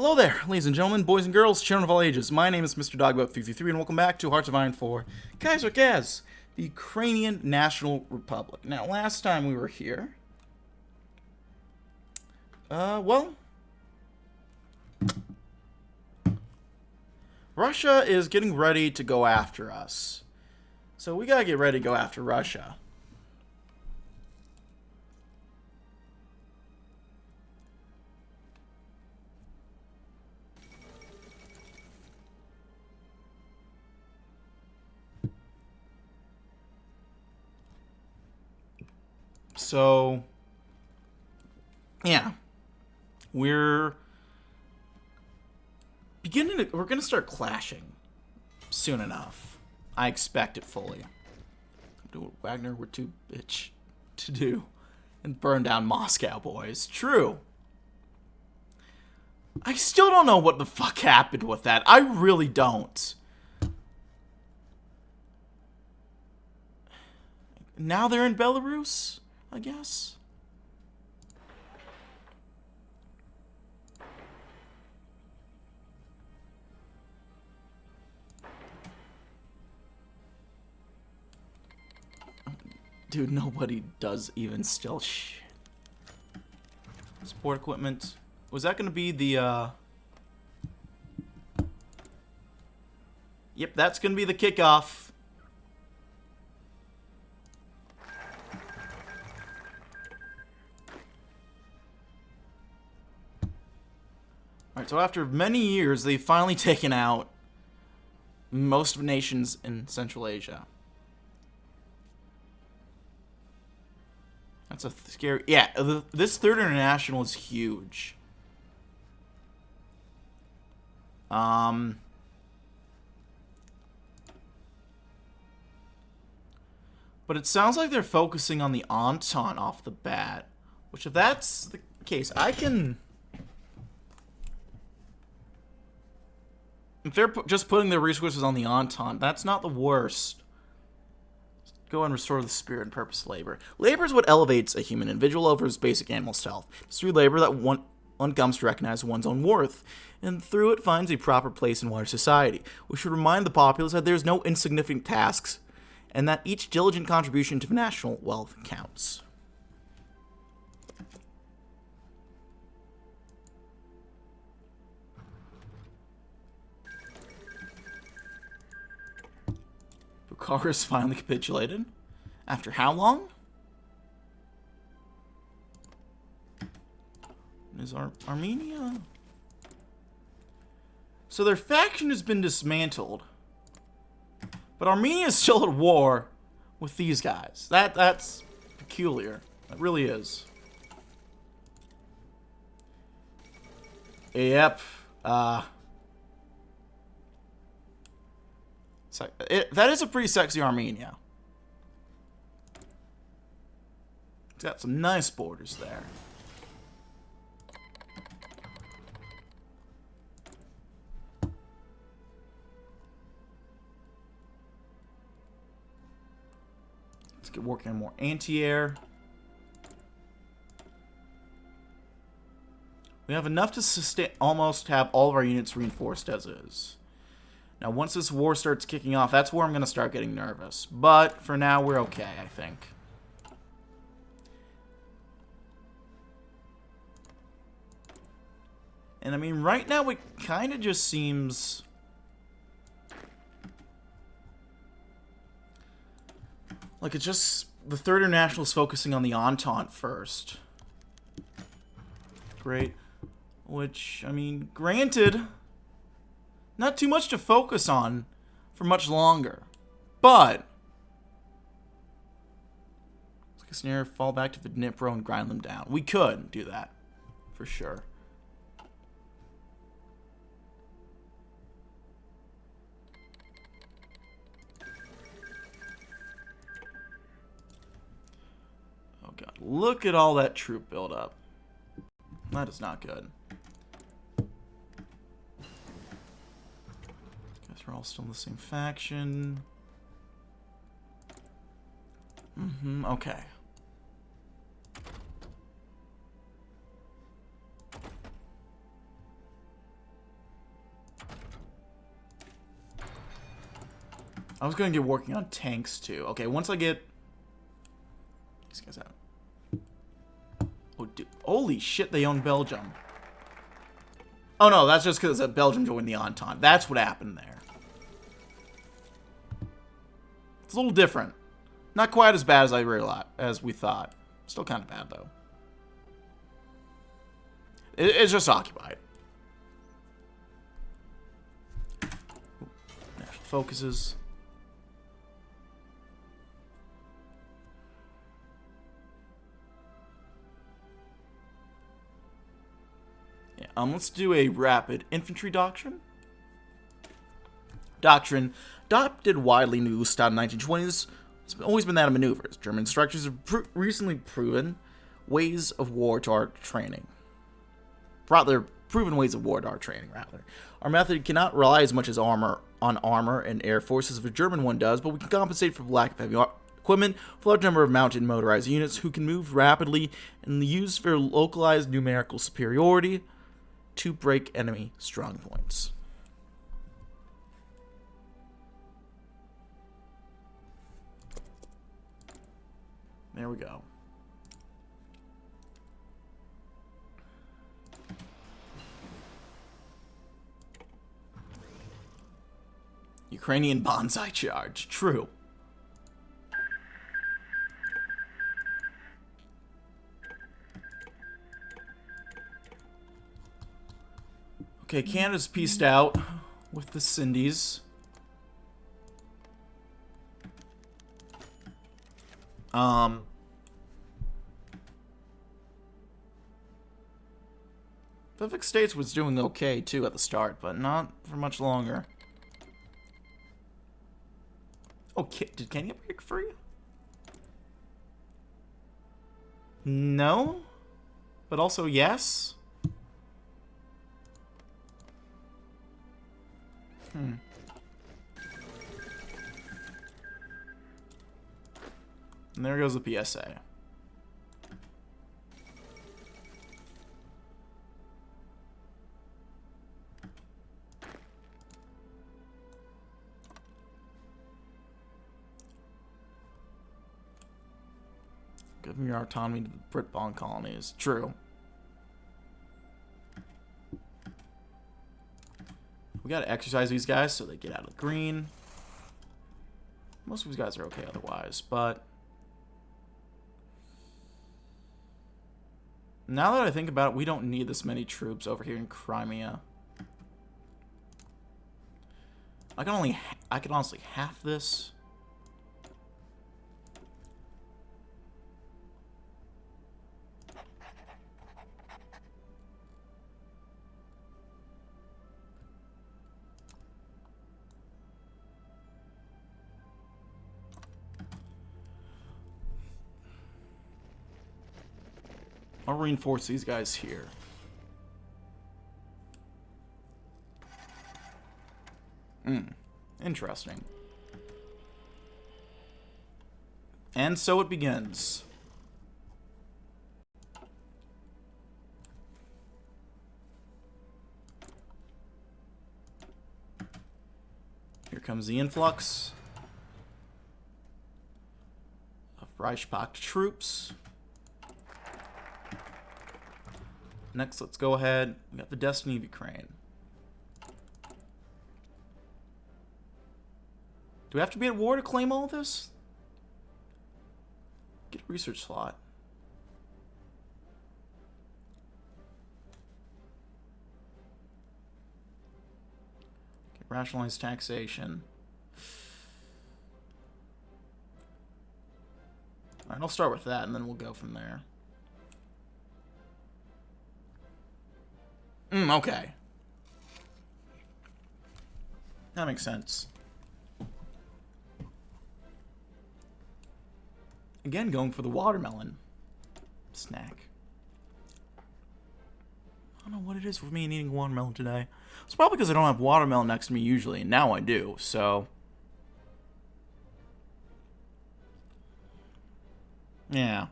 Hello there, ladies and gentlemen, boys and girls, children of all ages. My name is Mr. Dogboat333, and welcome back to Hearts of Iron 4, Kaiserreich, the Ukrainian National Republic. Now, last time we were here, Russia is getting ready to go after us. So we gotta get ready to go after Russia. So, yeah, we're gonna start clashing soon enough. I expect it fully. Do what Wagner were too bitch to do and burn down Moscow, boys. True. I still don't know what the fuck happened with that. I really don't. Now they're in Belarus, I guess. Dude, nobody does even still shit. Sport equipment. Was that gonna be the, Yep, that's gonna be the kickoff. Alright, so after many years, they've finally taken out most of the nations in Central Asia. That's a scary... Yeah, this Third International is huge. But it sounds like they're focusing on the Entente off the bat. Which, if that's the case, I can... If they're just putting their resources on the Entente, that's not the worst. Go and restore the spirit and purpose of labor. Labor is what elevates a human individual over his basic animal self. It's through labor that one comes to recognize one's own worth, and through it finds a proper place in wider society. We should remind the populace that there is no insignificant tasks, and that each diligent contribution to national wealth counts. Bucharest finally capitulated. After how long? Is Armenia? So their faction has been dismantled. But Armenia is still at war with these guys. That's peculiar. It really is. Yep. That is a pretty sexy Armenia. It's got some nice borders there. Let's get working on more anti-air. We have enough to sustain, almost have all of our units reinforced as is. Now, once this war starts kicking off, that's where I'm going to start getting nervous. But for now, we're okay, I think. And I mean, right now, it kind of just seems... like it's just... the Third International is focusing on the Entente first. Great. Which, I mean, granted... not too much to focus on for much longer. But let's near fall back to the Dnipro and grind them down. We could do that for sure. Oh god, look at all that troop buildup. That is not good. We're all still in the same faction. Okay. I was going to get working on tanks, too. Okay, once I get these guys out. Oh, dude. Holy shit, they own Belgium. Oh, no, that's just because Belgium joined the Entente. That's what happened there. It's a little different. Not quite as bad as as we thought. Still kind of bad, though. It's just occupied. National focuses. Yeah, let's do a rapid infantry doctrine. Doctrine, adopted widely in the Ustad in the 1920s, it's always been that of maneuvers. German instructors have recently proven ways of war to our training. Proven ways of war to our training, rather. Our method cannot rely as much as on armor and air forces as a German one does, but we can compensate for the lack of heavy equipment with a large number of mounted motorized units who can move rapidly and use their localized numerical superiority to break enemy strong points. There we go. Ukrainian bonsai charge. True. Okay, Canada's pieced out with the Sindies. Pacific States was doing okay, too, at the start, but not for much longer. Oh, did Kenya break free? No? But also yes? And there goes the PSA. Giving your autonomy to the Brit Bond colonies. True. We gotta exercise these guys so they get out of the green. Most of these guys are okay otherwise, but now that I think about it, we don't need this many troops over here in Crimea. I can honestly half this. I'll reinforce these guys here. Interesting. And so it begins. Here comes the influx of Reichspakt troops. Next, let's go ahead. We got the Destiny of Ukraine. Do we have to be at war to claim all of this? Get a research slot. Okay, rationalize taxation. Alright, I'll start with that and then we'll go from there. Okay. That makes sense. Again, going for the watermelon snack. I don't know what it is with me and eating watermelon today. It's probably because I don't have watermelon next to me usually, and now I do, so yeah.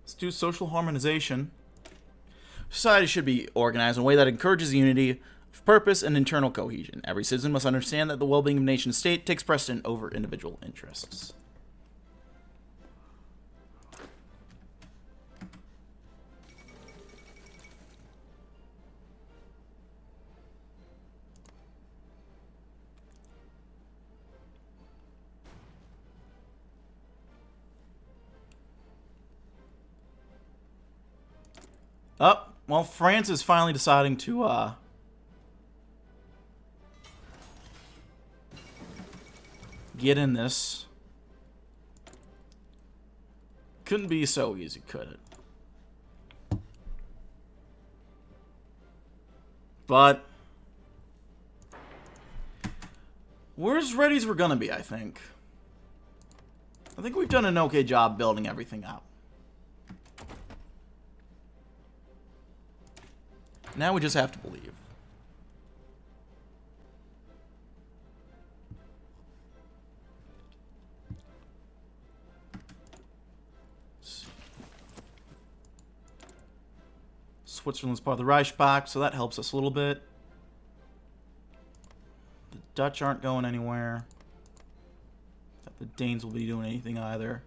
Let's do social harmonization. Society should be organized in a way that encourages unity of purpose and internal cohesion. Every citizen must understand that the well-being of nation and state takes precedent over individual interests. Oh, well, France is finally deciding to, get in this. Couldn't be so easy, could it? But we're as ready as we're gonna be, I think. I think we've done an okay job building everything up. Now we just have to believe. Switzerland's part of the Reichspakt, so that helps us a little bit. The Dutch aren't going anywhere. Not the Danes will be doing anything either.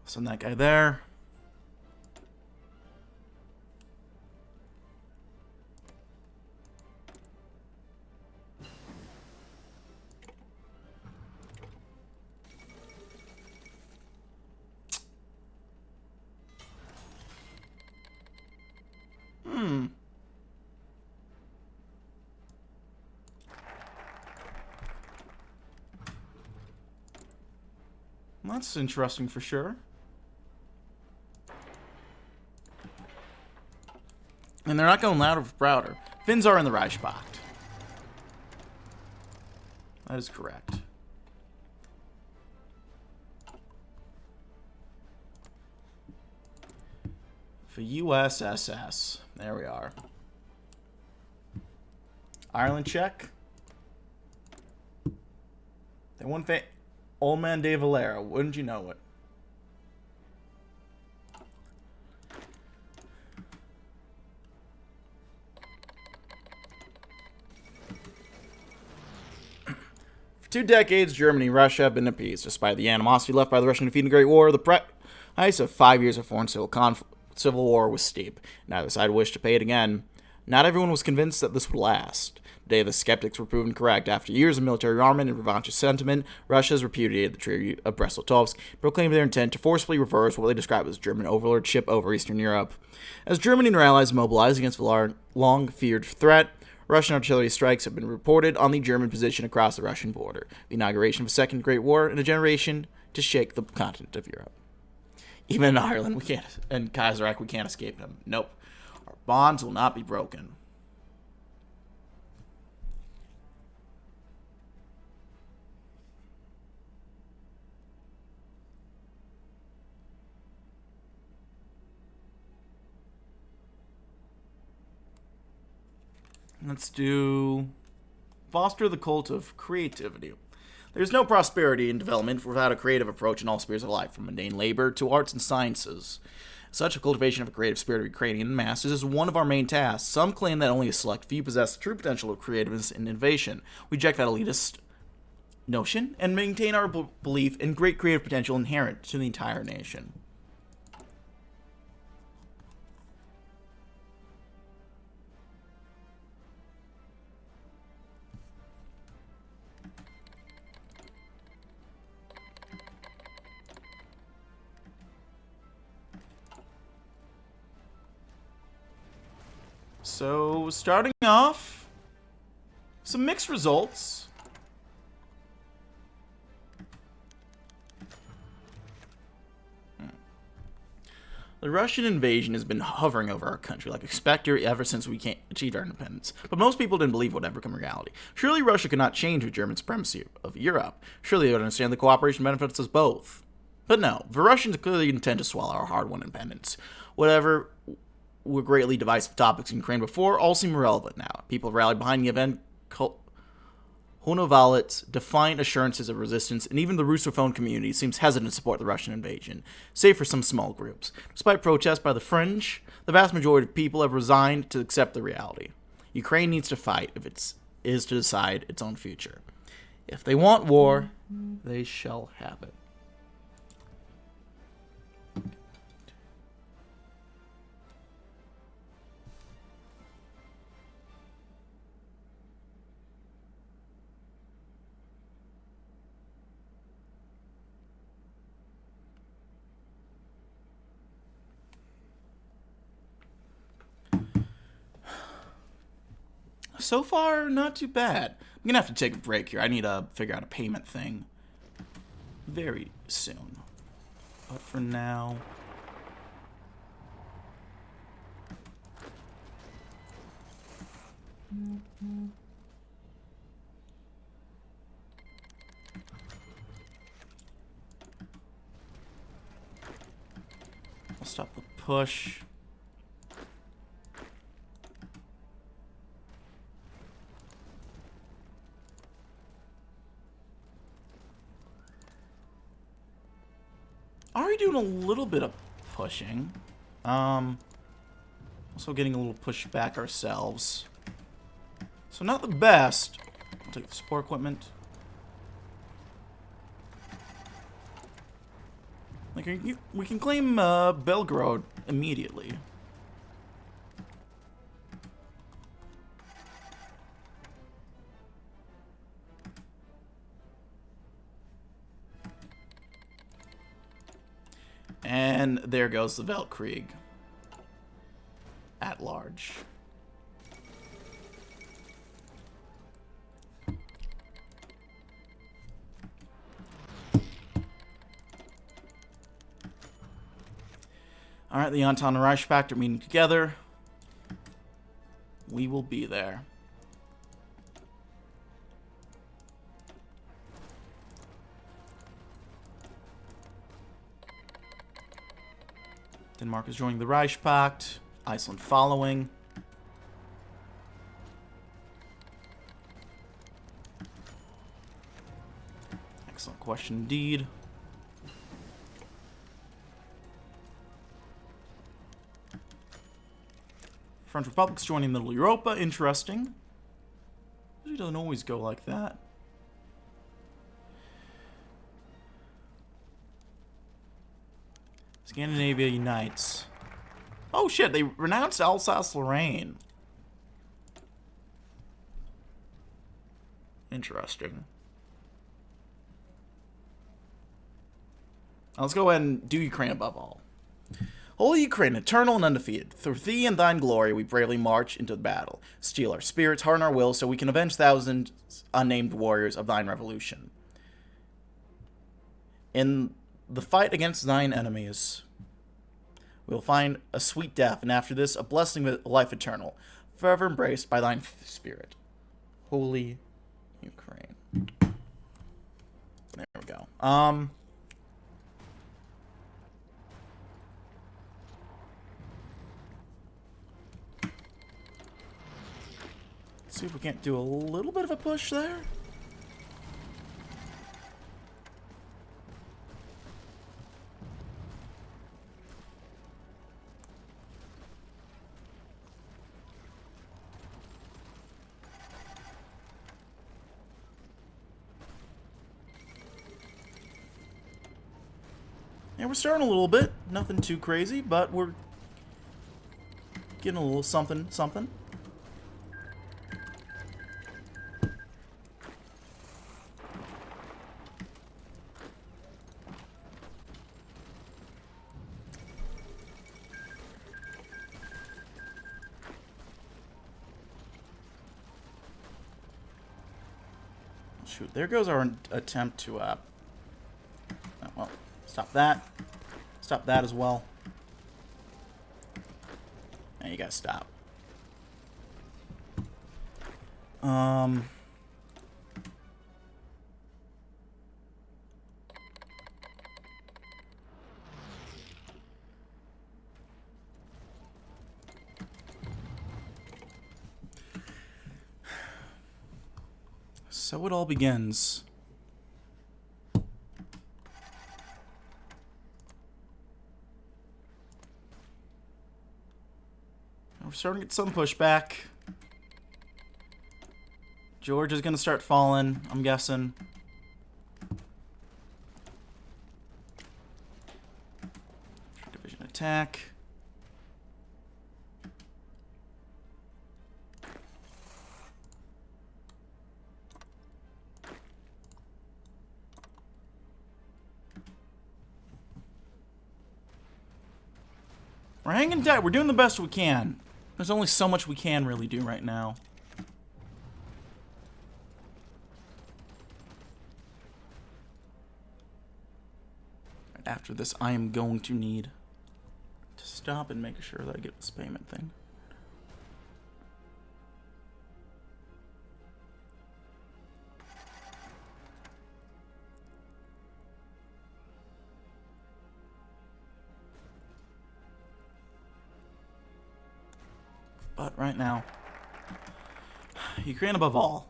Send that guy there. That's interesting for sure. And they're not going louder for prouder. Finns are in the Reichspakt. That is correct. For USSS. There we are. Ireland check. They won Old Man De Valera. Wouldn't you know it? For 2 decades, Germany and Russia have been appeased. Despite the animosity left by the Russian defeat in the Great War, the price of 5 years of foreign civil war was steep. Neither side wished to pay it again. Not everyone was convinced that this would last. Today, the skeptics were proven correct. After years of military armament and revanchist sentiment, Russia has repudiated the Treaty of Brest-Litovsk, proclaiming their intent to forcibly reverse what they describe as German overlordship over Eastern Europe. As Germany and her allies mobilized against the long-feared threat, Russian artillery strikes have been reported on the German position across the Russian border. The inauguration of a second Great War in a generation to shake the continent of Europe. Even in Ireland, we can't, and Kaiserreich, we can't escape him. Nope. Our bonds will not be broken. Let's do foster the cult of creativity. There's no prosperity in development without a creative approach in all spheres of life, from mundane labor to arts and sciences. Such a cultivation of a creative spirit of Ukrainian and masses is one of our main tasks. Some claim that only a select few possess the true potential of creativeness and innovation. We reject that elitist notion and maintain our belief in great creative potential inherent to the entire nation. So, starting off, some mixed results. The Russian invasion has been hovering over our country like a specter ever since we achieved our independence. But most people didn't believe it would ever become reality. Surely Russia could not change the German supremacy of Europe. Surely they would understand the cooperation benefits us both. But no, the Russians clearly intend to swallow our hard-won independence. Whatever were greatly divisive topics in Ukraine before all seem irrelevant now. People rallied behind the event. Honovalet's defiant assurances of resistance, and even the Russophone community seems hesitant to support the Russian invasion, save for some small groups. Despite protests by the fringe, the vast majority of people have resigned to accept the reality. Ukraine needs to fight if it is to decide its own future. If they want war, they shall have it. So far, not too bad. I'm gonna have to take a break here. I need to figure out a payment thing very soon. But for now... I'll stop the push. Already doing a little bit of pushing. Also getting a little push back ourselves. So not the best. I'll take the support equipment. Like we can claim Belgorod immediately. And there goes the Weltkrieg at large. Alright, the Entente and Reich Pact are meeting together. We will be there. Denmark is joining the Reich Pact. Iceland following. Excellent question indeed. French Republic's joining Middle Europa. Interesting. It doesn't always go like that. Scandinavia unites. Oh shit, they renounced Alsace-Lorraine. Interesting. Now let's go ahead and do Ukraine above all. Holy Ukraine, eternal and undefeated, through thee and thine glory we bravely march into the battle. Steel our spirits, harden our will, so we can avenge thousands unnamed warriors of thine revolution. In the fight against thine enemies, we will find a sweet death, and after this, a blessing with life eternal, forever embraced by thine spirit. Holy Ukraine. There we go. Let's see if we can't do a little bit of a push there. Yeah, we're starting a little bit. Nothing too crazy, but we're getting a little something, something. Shoot, there goes our attempt to, well, stop that. Stop that as well. And you gotta stop. So it all begins. We're starting to get some pushback. George is going to start falling, I'm guessing. Division attack. We're hanging tight. We're doing the best we can. There's only so much we can really do right now. After this, I am going to need to stop and make sure that I get this payment thing. But right now, Ukraine above all.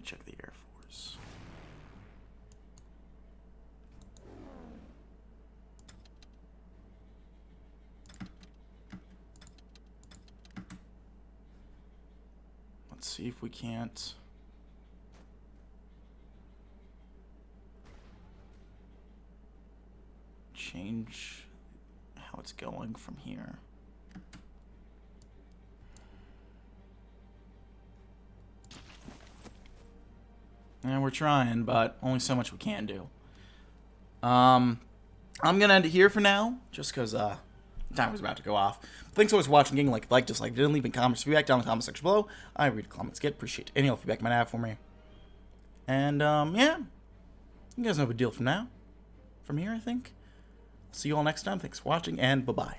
Check the Air Force. Let's see if we can't change how it's going from here. And we're trying, but only so much we can do. I'm gonna end it here for now, just because time was about to go off. Thanks so much for watching, gang. Like, dislike, didn't leave any comments, feedback down in the comment section below. I read comments, appreciate any feedback you might have for me. And yeah, you guys know the deal from now. From here, I think. See you all next time. Thanks for watching, and bye-bye.